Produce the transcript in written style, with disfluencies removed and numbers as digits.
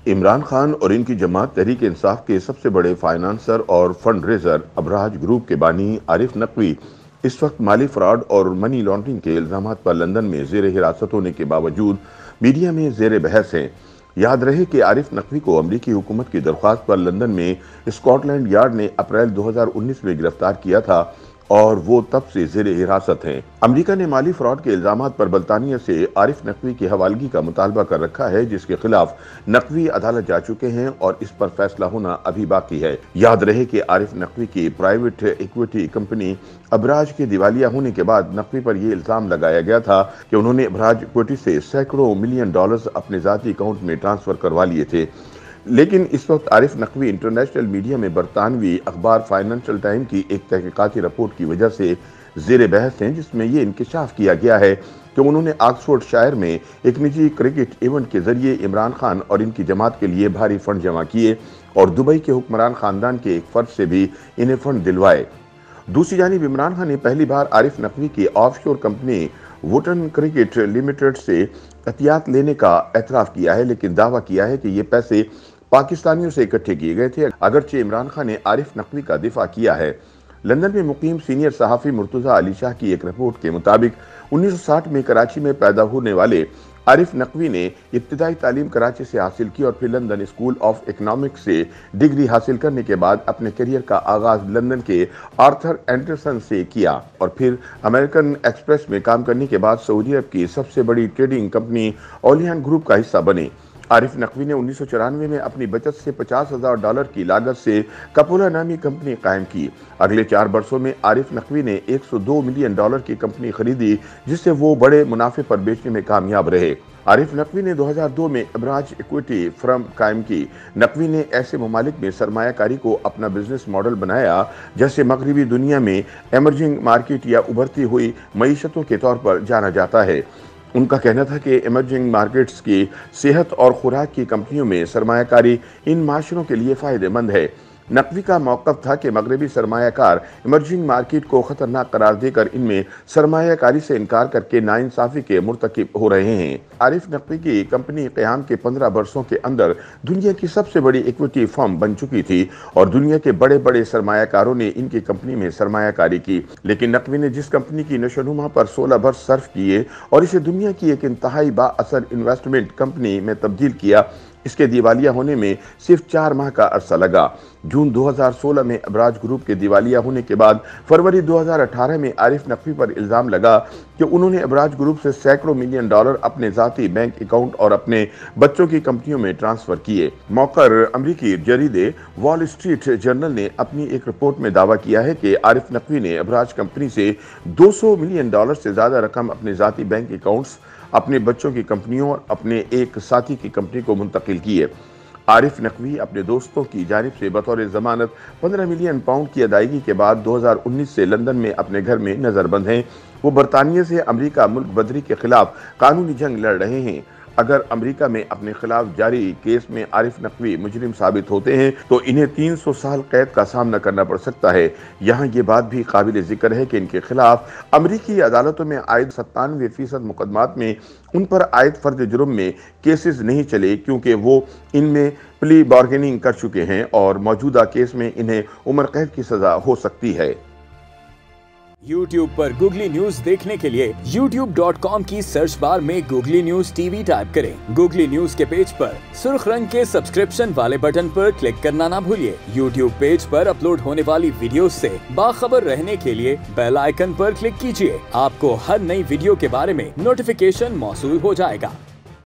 इमरान खान और इनकी जमात तहरीक इंसाफ के सबसे बड़े फाइनेंसर और फंड रेजर अबराज ग्रुप के बानी आरिफ नकवी इस वक्त माली फ्रॉड और मनी लॉन्ड्रिंग के इल्जामात पर लंदन में जेर हिरासत होने के बावजूद मीडिया में जेर बहस हैं। याद रहे कि आरिफ नकवी को अमरीकी हुकूमत की दरख्वास्त पर लंदन में स्कॉटलैंड यार्ड ने अप्रैल 2019 में गिरफ्तार किया था और वो तब से जेर हिरासत हैं। अमेरिका ने माली फ्रॉड के इल्जामात पर बरतानिया से आरिफ नकवी की हवालगी का मुतालबा कर रखा है, जिसके खिलाफ नकवी अदालत जा चुके हैं और इस पर फैसला होना अभी बाकी है। याद रहे कि आरिफ नकवी की प्राइवेट इक्विटी कंपनी अबराज के दिवालिया होने के बाद नकवी पर यह इल्जाम लगाया गया था कि उन्होंने अबराज इक्विटी से सैकड़ों मिलियन डॉलर्स अपने जाती अकाउंट में ट्रांसफर करवा लिए थे। लेकिन इस वक्त आरिफ नकवी इंटरनेशनल मीडिया में बरतानवी अखबार फाइनेंशियल टाइम की एक तहकीकाती रिपोर्ट की वजह से जेर बहस हैं, जिसमें यह इंकशाफ किया गया है कि उन्होंने ऑक्सफोर्डशायर में एक निजी क्रिकेट इवेंट के जरिए इमरान खान और इनकी जमात के लिए भारी फंड जमा किए और दुबई के हुक्मरान खानदान के एक फर्द से भी इन्हें फंड दिलवाए। दूसरी जानिब इमरान खान ने पहली बार आरिफ नकवी की offshore company Vuitton cricket limited से एहतियात लेने का एतराफ़ किया है, लेकिन दावा किया है कि ये पैसे पाकिस्तानियों से इकट्ठे किए गए थे। अगरचे इमरान खान ने आरिफ नकवी का दिफा किया है। लंदन में मुकीम सीनियर सहाफ़ी मुर्तज़ा अली शाह की एक रिपोर्ट के मुताबिक 1960 में कराची में पैदा होने वाले आरिफ नकवी ने इब्तिदाई तालीम कराची से हासिल की और फिर लंदन स्कूल ऑफ इकनॉमिक्स से डिग्री हासिल करने के बाद अपने करियर का आगाज लंदन के आर्थर एंडरसन से किया और फिर अमेरिकन एक्सप्रेस में काम करने के बाद सऊदी अरब की सबसे बड़ी ट्रेडिंग कंपनी ओलियन ग्रुप का हिस्सा बने। आरिफ नकवी ने 1994 में अपनी बचत से $50,000 की लागत से कपोला नामी कंपनी कायम की। अगले 4 वर्षों में आरिफ नकवी ने $102 मिलियन की कंपनी खरीदी, जिससे वो बड़े मुनाफे पर बेचने में कामयाब रहे। आरिफ नकवी ने 2002 में अबराज इक्विटी फर्म कायम की। नकवी ने ऐसे ममालिक में सरमायाकारी को अपना बिजनेस मॉडल बनाया जैसे मगरबी दुनिया में एमर्जिंग मार्केट या उभरती हुई मईशतों के तौर पर जाना जाता है। उनका कहना था कि इमर्जिंग मार्केट्स की सेहत और खुराक की कंपनियों में सरमायाकारी इन माशरों के लिए फ़ायदेमंद है। नकवी का मौक़िफ़ था कि मगरबी सरमायाकार इमर्जिंग मार्केट को ख़तरनाक करार देकर इनमें सरमायाकारी से इनकार करके नाइंसाफ़ी के मुर्तकिब हो रहे हैं। आरिफ नकवी की कंपनी क़याम के 15 वर्षों के अंदर दुनिया की सबसे बड़ी इक्विटी फर्म बन चुकी थी और दुनिया के बड़े बड़े सरमायाकारों ने इनकी कंपनी में सरमायाकारी की। लेकिन नकवी ने जिस कंपनी की नशोनुमा पर 16 वर्ष सर्फ किए और इसे दुनिया की एक इंतहाई बाअसर इन्वेस्टमेंट कंपनी में तब्दील किया, इसके दिवालिया होने में सिर्फ 4 माह का अरसा लगा। जून 2016 में अबराज ग्रुप के दिवालिया होने के बाद फरवरी 2018 में आरिफ नकवी पर इल्ज़ाम लगा कि उन्होंने अबराज ग्रुप से सैकड़ों मिलियन डॉलर अपने ज़ाती बैंक अकाउंट और अपने बच्चों की कंपनियों में ट्रांसफ़र किए। मौकर अमरीकी जरीदे वॉल स्ट्रीट जर्नल ने अपनी एक रिपोर्ट में दावा किया है कि आरिफ नकवी ने अबराज कंपनी से $200 मिलियन से ज़्यादा रकम अपने ज़ाती बैंक अकाउंट्स, अपने बच्चों की कंपनियों और अपने एक साथी की कंपनी को मुंतकिल किए। आरिफ नकवी अपने दोस्तों की जानिब से बतौर ज़मानत 15 मिलियन पाउंड की अदायगी के बाद 2019 से लंदन में अपने घर में नज़रबंद हैं। वो बरतानिया से अमेरिका मुल्क बदरी के खिलाफ कानूनी जंग लड़ रहे हैं। अगर अमेरिका में अपने खिलाफ जारी केस में आरिफ नकवी मुजरिम साबित होते हैं तो इन्हें 300 साल कैद का सामना करना पड़ सकता है। यहाँ ये बात भी काबिल जिक्र है कि इनके खिलाफ अमेरिकी अदालतों में आयद 97% मुकदमात में उन पर आयद फर्द जुर्म में केसेस नहीं चले, क्योंकि वो इनमें प्ली बार्गेनिंग कर चुके हैं और मौजूदा केस में इन्हें उम्र कैद की सजा हो सकती है। YouTube पर गूगली न्यूज देखने के लिए youtube.com की सर्च बार में गूगली न्यूज टीवी टाइप करें। गूगली न्यूज के पेज पर सुर्ख रंग के सब्सक्रिप्शन वाले बटन पर क्लिक करना ना भूलिए। YouTube पेज पर अपलोड होने वाली वीडियोस से बाखबर रहने के लिए बेल आइकन पर क्लिक कीजिए। आपको हर नई वीडियो के बारे में नोटिफिकेशन मौसूल हो जाएगा।